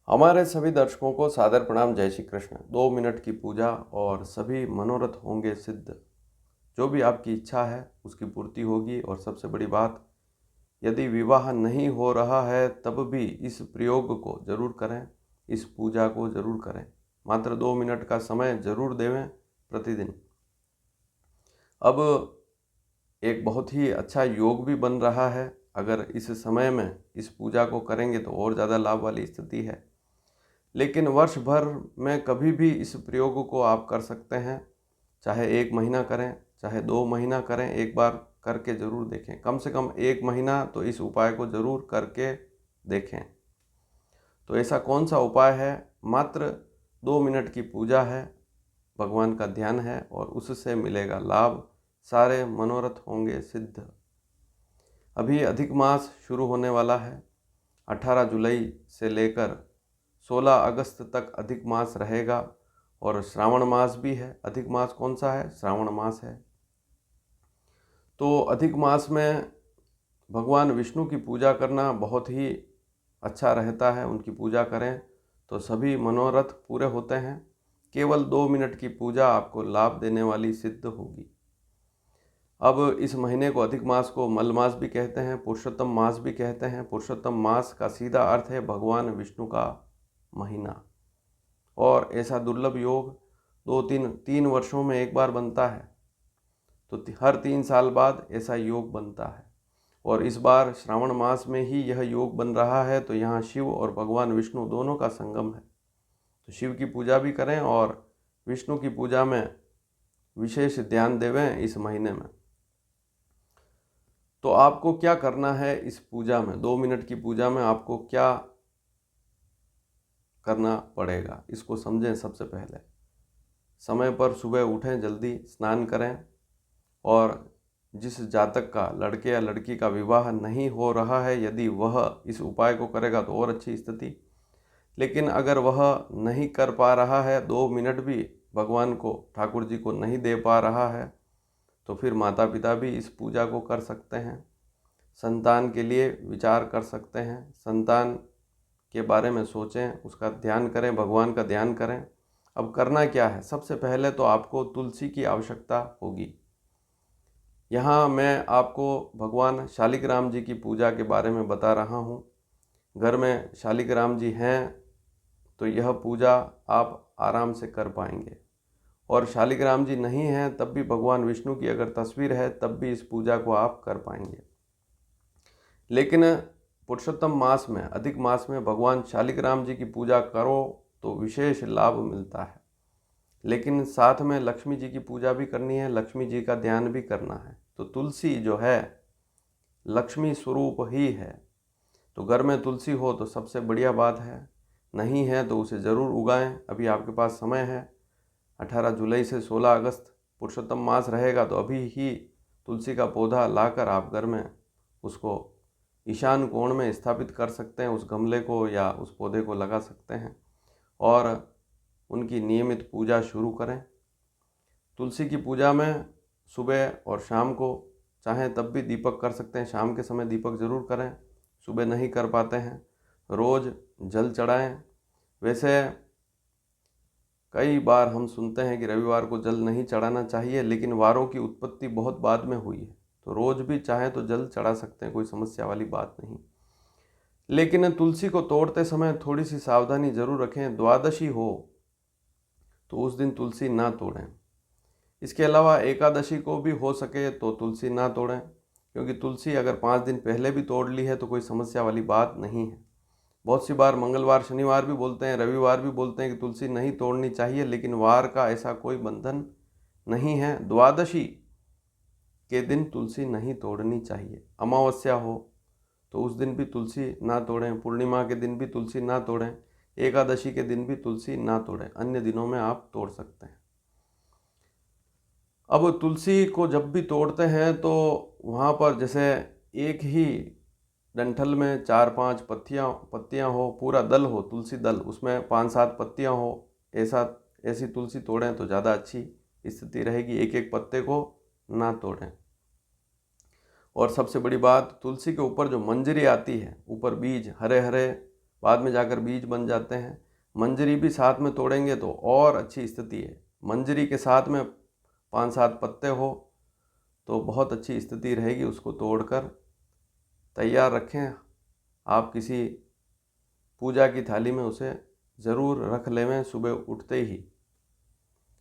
हमारे सभी दर्शकों को सादर प्रणाम। जय श्री कृष्ण। 2 मिनट की पूजा और सभी मनोरथ होंगे सिद्ध। जो भी आपकी इच्छा है उसकी पूर्ति होगी। और सबसे बड़ी बात, यदि विवाह नहीं हो रहा है तब भी इस प्रयोग को जरूर करें, इस पूजा को जरूर करें। मात्र 2 मिनट का समय जरूर देवें प्रतिदिन। अब एक बहुत ही अच्छा योग भी बन रहा है। अगर इस समय में इस पूजा को करेंगे तो और ज़्यादा लाभ वाली स्थिति है। लेकिन वर्ष भर में कभी भी इस प्रयोग को आप कर सकते हैं। चाहे 1 महीना करें, चाहे 2 महीना करें, एक बार करके ज़रूर देखें। कम से कम 1 महीना तो इस उपाय को ज़रूर करके देखें। तो ऐसा कौन सा उपाय है? मात्र 2 मिनट की पूजा है, भगवान का ध्यान है और उससे मिलेगा लाभ। सारे मनोरथ होंगे सिद्ध। अभी अधिक मास शुरू होने वाला है। 18 जुलाई से लेकर 16 अगस्त तक अधिक मास रहेगा। और श्रावण मास भी है। अधिक मास कौन सा है? श्रावण मास है। तो अधिक मास में भगवान विष्णु की पूजा करना बहुत ही अच्छा रहता है। उनकी पूजा करें तो सभी मनोरथ पूरे होते हैं। केवल 2 मिनट की पूजा आपको लाभ देने वाली सिद्ध होगी। अब इस महीने को, अधिक मास को, मल मास भी कहते हैं, पुरुषोत्तम मास भी कहते हैं। पुरुषोत्तम मास का सीधा अर्थ है भगवान विष्णु का महीना। और ऐसा दुर्लभ योग 3 वर्षों में एक बार बनता है। तो हर 3 साल बाद ऐसा योग बनता है। और इस बार श्रावण मास में ही यह योग बन रहा है। तो यहाँ शिव और भगवान विष्णु दोनों का संगम है। तो शिव की पूजा भी करें और विष्णु की पूजा में विशेष ध्यान देवें इस महीने में। तो आपको क्या करना है इस पूजा में? 2 मिनट की पूजा में आपको क्या करना पड़ेगा, इसको समझें। सबसे पहले समय पर सुबह उठें, जल्दी स्नान करें। और जिस जातक का, लड़के या लड़की का विवाह नहीं हो रहा है, यदि वह इस उपाय को करेगा तो और अच्छी स्थिति। लेकिन अगर वह नहीं कर पा रहा है, 2 मिनट भी भगवान को, ठाकुर जी को नहीं दे पा रहा है, तो फिर माता पिता भी इस पूजा को कर सकते हैं। संतान के लिए विचार कर सकते हैं। संतान के बारे में सोचें, उसका ध्यान करें, भगवान का ध्यान करें। अब करना क्या है? सबसे पहले तो आपको तुलसी की आवश्यकता होगी। यहाँ मैं आपको भगवान शालिग्राम जी की पूजा के बारे में बता रहा हूँ। घर में शालिग्राम जी हैं तो यह पूजा आप आराम से कर पाएंगे। और शालिग्राम जी नहीं हैं तब भी भगवान विष्णु की अगर तस्वीर है तब भी इस पूजा को आप कर पाएंगे। लेकिन पुरुषोत्तम मास में, अधिक मास में भगवान शालिग्राम जी की पूजा करो तो विशेष लाभ मिलता है। लेकिन साथ में लक्ष्मी जी की पूजा भी करनी है, लक्ष्मी जी का ध्यान भी करना है। तो तुलसी जो है लक्ष्मी स्वरूप ही है। तो घर में तुलसी हो तो सबसे बढ़िया बात है। नहीं है तो उसे ज़रूर उगाएं। अभी आपके पास समय है। 18 जुलाई से 16 अगस्त पुरुषोत्तम मास रहेगा। तो अभी ही तुलसी का पौधा लाकर आप घर में उसको ईशान कोण में स्थापित कर सकते हैं। उस गमले को या उस पौधे को लगा सकते हैं और उनकी नियमित पूजा शुरू करें। तुलसी की पूजा में सुबह और शाम को, चाहें तब भी दीपक कर सकते हैं। शाम के समय दीपक ज़रूर करें, सुबह नहीं कर पाते हैं। रोज़ जल चढ़ाएं। वैसे कई बार हम सुनते हैं कि रविवार को जल नहीं चढ़ाना चाहिए, लेकिन वारों की उत्पत्ति बहुत बाद में हुई है। तो रोज़ भी चाहें तो जल चढ़ा सकते हैं, कोई समस्या वाली बात नहीं। लेकिन तुलसी को तोड़ते समय थोड़ी सी सावधानी ज़रूर रखें। द्वादशी हो तो उस दिन तुलसी ना तोड़ें। इसके अलावा एकादशी को भी हो सके तो तुलसी ना तोड़ें, क्योंकि तुलसी अगर 5 दिन पहले भी तोड़ ली है तो कोई समस्या वाली बात नहीं है। बहुत सी बार मंगलवार, शनिवार भी बोलते हैं, रविवार भी बोलते हैं कि तुलसी नहीं तोड़नी चाहिए, लेकिन वार का ऐसा कोई बंधन नहीं है। द्वादशी के दिन तुलसी नहीं तोड़नी चाहिए। अमावस्या हो तो उस दिन भी तुलसी ना तोड़ें, पूर्णिमा के दिन भी तुलसी ना तोड़ें, एकादशी के दिन भी तुलसी ना तोड़ें। अन्य दिनों में आप तोड़ सकते हैं। अब तुलसी को जब भी तोड़ते हैं तो वहाँ पर जैसे एक ही डंठल में 4-5 पत्तियाँ हो, पूरा दल हो, तुलसी दल, उसमें 5-7 पत्तियाँ हो, ऐसी तुलसी तोड़ें तो ज़्यादा अच्छी स्थिति रहेगी। एक एक पत्ते को ना तोड़ें। और सबसे बड़ी बात, तुलसी के ऊपर जो मंजरी आती है, ऊपर बीज, हरे हरे बाद में जाकर बीज बन जाते हैं। मंजरी भी साथ में तोड़ेंगे तो और अच्छी स्थिति है। मंजरी के साथ में 5-7 पत्ते हो तो बहुत अच्छी स्थिति रहेगी। उसको तोड़कर तैयार रखें। आप किसी पूजा की थाली में उसे ज़रूर रख लेवें सुबह उठते ही,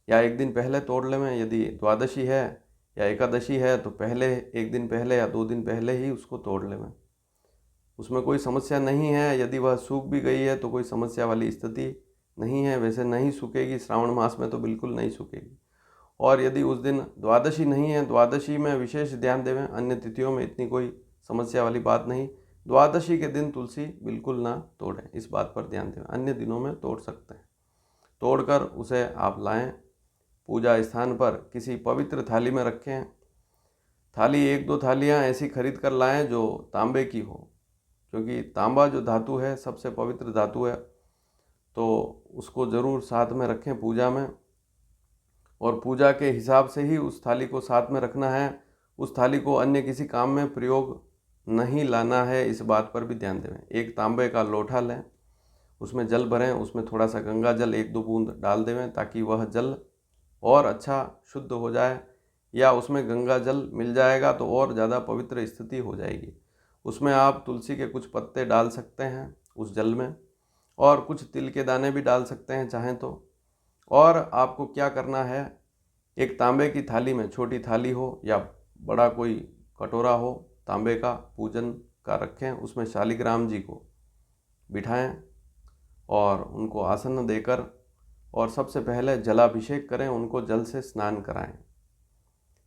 या एक दिन पहले तोड़ लेवें। यदि द्वादशी है या एकादशी है तो पहले, एक दिन पहले या 2 दिन पहले ही उसको तोड़ लेवें। उसमें कोई समस्या नहीं है। यदि वह सूख भी गई है तो कोई समस्या वाली स्थिति नहीं है। वैसे नहीं सूखेगी, श्रावण मास में तो बिल्कुल नहीं सूखेगी। और यदि उस दिन द्वादशी नहीं है, द्वादशी में विशेष ध्यान देवें। अन्य तिथियों में इतनी कोई समस्या वाली बात नहीं। द्वादशी के दिन तुलसी बिल्कुल ना तोड़ें, इस बात पर ध्यान दें। अन्य दिनों में तोड़ सकते हैं। तोड़कर उसे आप लाएं, पूजा स्थान पर किसी पवित्र थाली में रखें। थाली 1-2 थालियाँ ऐसी खरीद कर लाएं जो तांबे की हो, क्योंकि तांबा जो धातु है सबसे पवित्र धातु है, तो उसको ज़रूर साथ में रखें पूजा में। और पूजा के हिसाब से ही उस थाली को साथ में रखना है। उस थाली को अन्य किसी काम में प्रयोग नहीं लाना है, इस बात पर भी ध्यान दें। एक तांबे का लोटा लें, उसमें जल भरें, उसमें थोड़ा सा गंगा जल 1-2 बूंद डाल देवें ताकि वह जल और अच्छा शुद्ध हो जाए। या उसमें गंगा जल मिल जाएगा तो और ज़्यादा पवित्र स्थिति हो जाएगी। उसमें आप तुलसी के कुछ पत्ते डाल सकते हैं उस जल में, और कुछ तिल के दाने भी डाल सकते हैं चाहें तो। और आपको क्या करना है, एक तांबे की थाली में, छोटी थाली हो या बड़ा कोई कटोरा हो तांबे का पूजन का रखें, उसमें शालिग्राम जी को बिठाएं और उनको आसन देकर और सबसे पहले जलाभिषेक करें, उनको जल से स्नान कराएं।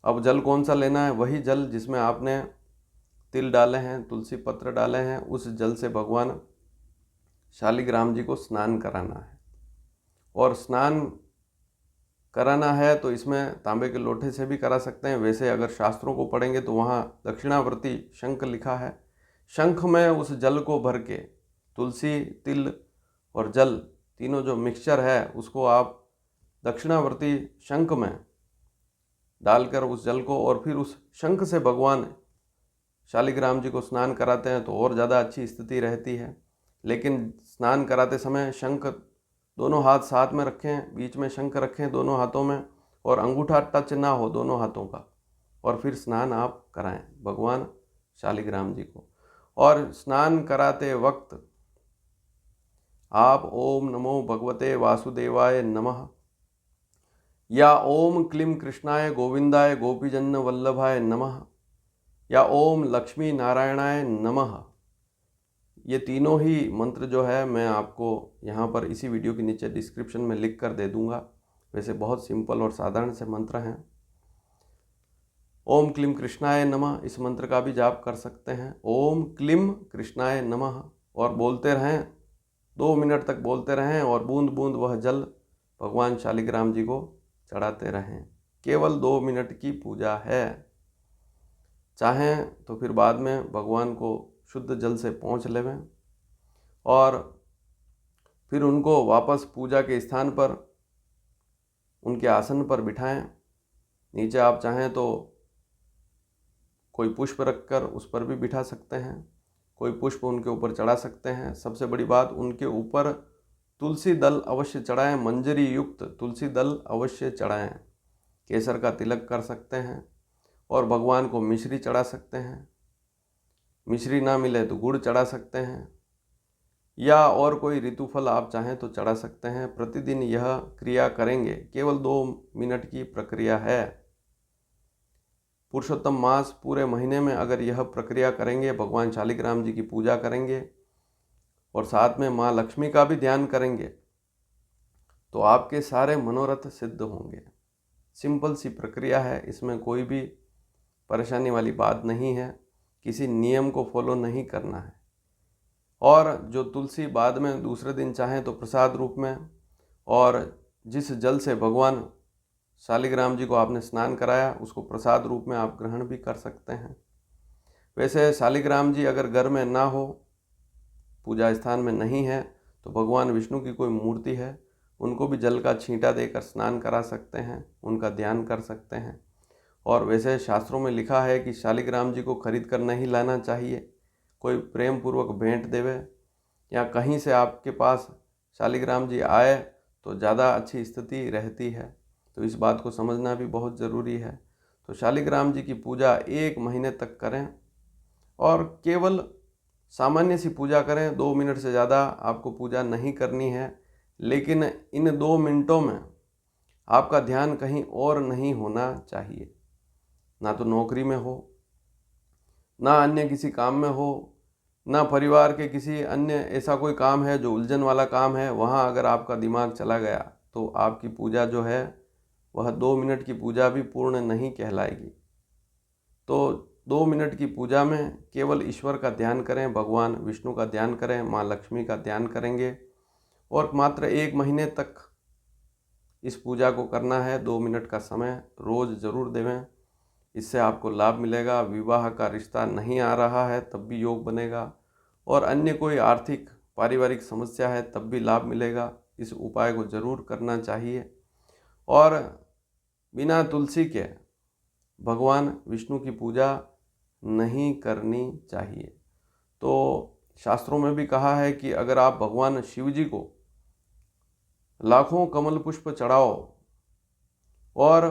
अब जल कौन सा लेना है, वही जल जिसमें आपने तिल डाले हैं, तुलसी पत्र डाले हैं, उस जल से भगवान शालिग्राम जी को स्नान कराना है। और स्नान कराना है तो इसमें तांबे के लोटे से भी करा सकते हैं। वैसे अगर शास्त्रों को पढ़ेंगे तो वहाँ दक्षिणावर्ती शंख लिखा है। शंख में उस जल को भर के, तुलसी, तिल और जल तीनों जो मिक्सचर है उसको आप दक्षिणावर्ती शंख में डालकर उस जल को, और फिर उस शंख से भगवान शालिग्राम जी को स्नान कराते हैं तो और ज़्यादा अच्छी स्थिति रहती है। लेकिन स्नान कराते समय शंख दोनों हाथ साथ में रखें, बीच में शंख रखें दोनों हाथों में, और अंगूठा टच ना हो दोनों हाथों का, और फिर स्नान आप कराएं भगवान शालिग्राम जी को। और स्नान कराते वक्त आप ओम नमो भगवते वासुदेवाय नमः, या ओम क्लीं कृष्णाय गोविंदाय गोपीजन वल्लभाय नमः, या ओम लक्ष्मी नारायणाय नमः, ये तीनों ही मंत्र जो है मैं आपको यहाँ पर इसी वीडियो के नीचे डिस्क्रिप्शन में लिख कर दे दूँगा। वैसे बहुत सिंपल और साधारण से मंत्र हैं। ओम क्लीं कृष्णाय नमः, इस मंत्र का भी जाप कर सकते हैं। ओम क्लीं कृष्णाय नमः, और बोलते रहें, 2 मिनट तक बोलते रहें, और बूंद बूंद वह जल भगवान शालिग्राम जी को चढ़ाते रहें। केवल 2 मिनट की पूजा है। चाहें तो फिर बाद में भगवान को शुद्ध जल से पोंछ लेवें और फिर उनको वापस पूजा के स्थान पर उनके आसन पर बिठाएं। नीचे आप चाहें तो कोई पुष्प रखकर उस पर भी बिठा सकते हैं, कोई पुष्प उनके ऊपर चढ़ा सकते हैं। सबसे बड़ी बात, उनके ऊपर तुलसी दल अवश्य चढ़ाएं, मंजरी युक्त तुलसी दल अवश्य चढ़ाएं। केसर का तिलक कर सकते हैं, और भगवान को मिश्री चढ़ा सकते हैं। मिश्री ना मिले तो गुड़ चढ़ा सकते हैं, या और कोई ऋतुफल आप चाहें तो चढ़ा सकते हैं। प्रतिदिन यह क्रिया करेंगे। केवल 2 मिनट की प्रक्रिया है। पुरुषोत्तम मास पूरे महीने में अगर यह प्रक्रिया करेंगे, भगवान शालिग्राम जी की पूजा करेंगे और साथ में माँ लक्ष्मी का भी ध्यान करेंगे, तो आपके सारे मनोरथ सिद्ध होंगे। सिंपल सी प्रक्रिया है, इसमें कोई भी परेशानी वाली बात नहीं है। किसी नियम को फॉलो नहीं करना है। और जो तुलसी बाद में दूसरे दिन चाहें तो प्रसाद रूप में, और जिस जल से भगवान शालिग्राम जी को आपने स्नान कराया उसको प्रसाद रूप में आप ग्रहण भी कर सकते हैं। वैसे शालिग्राम जी अगर घर में ना हो, पूजा स्थान में नहीं है, तो भगवान विष्णु की कोई मूर्ति है, उनको भी जल का छींटा देकर स्नान करा सकते हैं, उनका ध्यान कर सकते हैं। और वैसे शास्त्रों में लिखा है कि शालिग्राम जी को खरीद कर नहीं लाना चाहिए, कोई प्रेम पूर्वक भेंट देवे या कहीं से आपके पास शालिग्राम जी आए तो ज़्यादा अच्छी स्थिति रहती है। तो इस बात को समझना भी बहुत ज़रूरी है। तो शालिग्राम जी की पूजा 1 महीने तक करें और केवल सामान्य सी पूजा करें। 2 मिनट से ज़्यादा आपको पूजा नहीं करनी है, लेकिन इन 2 मिनटों में आपका ध्यान कहीं और नहीं होना चाहिए। ना तो नौकरी में हो, ना अन्य किसी काम में हो, ना परिवार के किसी अन्य ऐसा कोई काम है जो उलझन वाला काम है, वहाँ अगर आपका दिमाग चला गया तो आपकी पूजा जो है वह 2 मिनट की पूजा भी पूर्ण नहीं कहलाएगी। तो 2 मिनट की पूजा में केवल ईश्वर का ध्यान करें, भगवान विष्णु का ध्यान करें, माँ लक्ष्मी का ध्यान करेंगे और मात्र 1 महीने तक इस पूजा को करना है। 2 मिनट का समय रोज़ ज़रूर देवें, इससे आपको लाभ मिलेगा। विवाह का रिश्ता नहीं आ रहा है तब भी योग बनेगा और अन्य कोई आर्थिक पारिवारिक समस्या है तब भी लाभ मिलेगा। इस उपाय को ज़रूर करना चाहिए और बिना तुलसी के भगवान विष्णु की पूजा नहीं करनी चाहिए। तो शास्त्रों में भी कहा है कि अगर आप भगवान शिव जी को लाखों कमल पुष्प चढ़ाओ और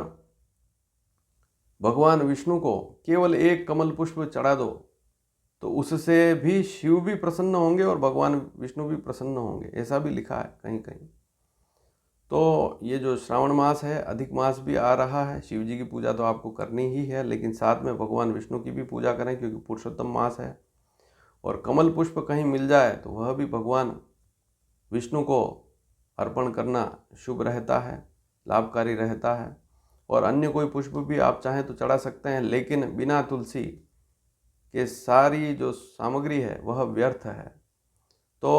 भगवान विष्णु को केवल 1 कमल पुष्प चढ़ा दो तो उससे भी शिव भी प्रसन्न होंगे और भगवान विष्णु भी प्रसन्न होंगे, ऐसा भी लिखा है कहीं कहीं। तो ये जो श्रावण मास है, अधिक मास भी आ रहा है, शिव जी की पूजा तो आपको करनी ही है, लेकिन साथ में भगवान विष्णु की भी पूजा करें क्योंकि पुरुषोत्तम मास है। और कमल पुष्प कहीं मिल जाए तो वह भी भगवान विष्णु को अर्पण करना शुभ रहता है, लाभकारी रहता है। और अन्य कोई पुष्प भी आप चाहें तो चढ़ा सकते हैं, लेकिन बिना तुलसी के सारी जो सामग्री है वह व्यर्थ है। तो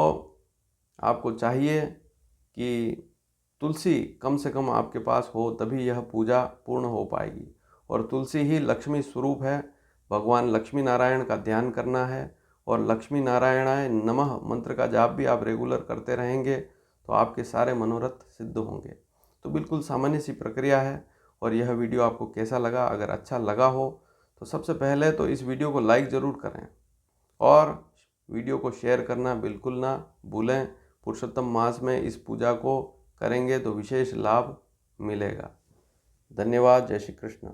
आपको चाहिए कि तुलसी कम से कम आपके पास हो, तभी यह पूजा पूर्ण हो पाएगी। और तुलसी ही लक्ष्मी स्वरूप है। भगवान लक्ष्मी नारायण का ध्यान करना है और लक्ष्मी नारायणाय नमः मंत्र का जाप भी आप रेगुलर करते रहेंगे तो आपके सारे मनोरथ सिद्ध होंगे। तो बिल्कुल सामान्य सी प्रक्रिया है। और यह वीडियो आपको कैसा लगा? अगर अच्छा लगा हो तो सबसे पहले तो इस वीडियो को लाइक ज़रूर करें और वीडियो को शेयर करना बिल्कुल ना भूलें। पुरुषोत्तम मास में इस पूजा को करेंगे तो विशेष लाभ मिलेगा। धन्यवाद। जय श्री कृष्ण।